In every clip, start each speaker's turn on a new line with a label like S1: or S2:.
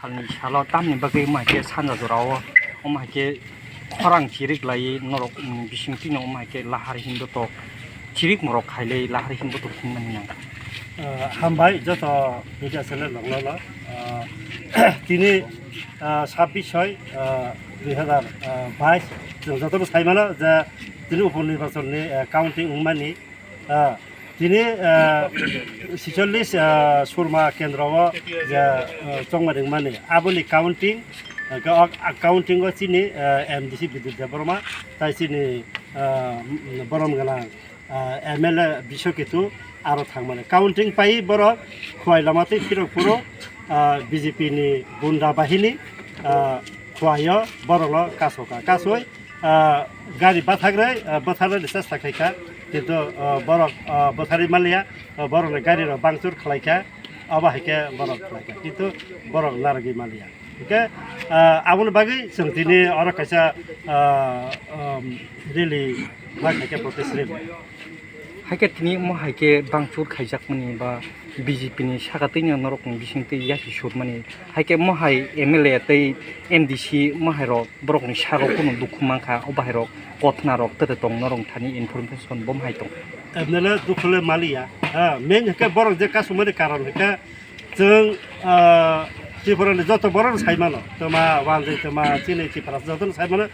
S1: salni salo tamni bagai mahke sanja jorao o mahke khorang chirik lai norok bisingti no mahke lahar hindo to chirik morok khaile lahar hindo to thingmani na
S2: হামবাই যত media channel লংল তিনি 26/6/2022 जों যত সাইমানো যে তিনি উপনির্বাচননি counting উমানি তিনি 46 সুরমা কেন্দ্রও যে চংমারিং মানে আবনি কাউন্টিং কাউন্টিং চিনি এমডিসি বিদ্যুৎ দেববর্মা তাই চিনি বরম গানা এমএলএ বিশ্বকেতু আরো থাকমানে কাউন্টিং পাই বড় খোয়াইলামাতে ফিরকপুরো বিজেপি নি গুন্ডা বাহিনী খোয়াইয় বড়ল কাছকা কাছই গাড়ি বাথাগ্রে বথারে চেষ্টা খাইখা কিন্তু বড় বথারি মালিয়া বড়লে গাড়ির বাংচুর খালাইখা অবাহিকে বড় খালাইখা কিন্তু বড় নারগি মালিয়া ওকে আবুল বাগै जों दिनै अर खायसा रेलि लाखायखे protest rally
S1: haike tini mo haike bangchur khaijak mani ba BJP ni sagatini norok bisingti yaki surmani haike mo hai MLA tei MDC mo hai rok borok ni sago kono dukhumangkha obahai rok kothna rok tere tong norong thani information bom hai tong
S2: एबनेले दुखले मालिया मेन हेके बरक जे कासुमनि कारण हेके जों त्रिपुरानि जत बरक साइमानो तमा वानजै तमा चिनै त्रिपुरा जत साइमानो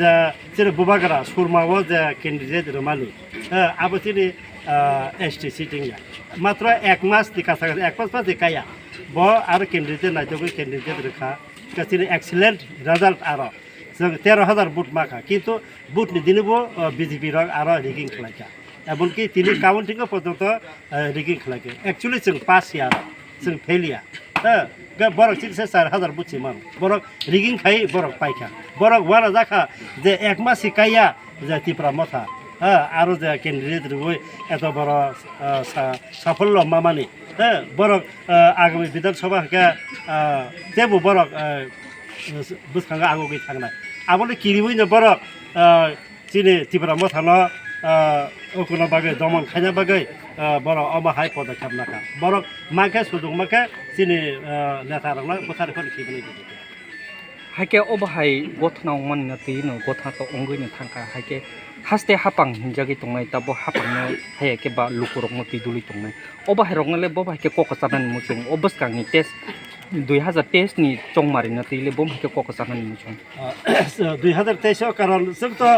S2: जे जेरे बुबागरा सुरमाव जे कैंडिडेट रमानि अब चिनि एसटी सिटिंग मात्र एक मास दिखासा एक मास दिखाया ब आरो कैंडिडेट नायजोगो कैंडिडेट रेखा चिनि एक्सीलेंट रिजल्ट आरो जों 13,000 बुट माखा किन्तु बुटनि दिनबो बीजेपी रक आरो रिगिं खालायखा एमनकि তিনি কাউন্টিং পর্যন্ত রিগিং খালাকে एक्चुअली जों पास या जों फेलिया बरक 4,000 बुथि मान बरक रिगिं खाइ बरक पाइखा बरक वाला जाखा जे एक मास सिकाया जे त्रिपुरा मथा आरो जे कैंडिडेट रय एत बड़ साफल्य मामानि बरक आगामी विधानसभा के जेबो बरक बुसखांगा आगोगै थांनाय आबले किरिबैनो बरक चिनि त्रिपुरा मथानो ओकुना बागै दमन खाइना बागै बर अमाहाय पदक्षेप नाखा बर माखे सुजुग माखे चिनि नेता रंला बुथारखौ खिबनै दि
S1: haike obahai gothna manna tino gotha to ongoi na thangka haike haste hapang hinjagi tongnai tabo hapang no haike ba lukurok mo tiduli tongnai obahai rongle bo haike kokosanan muchung obaskang ni test 2023 ni chongmari na tile bom haike kokosanan muchung
S2: 2023 karon जों तो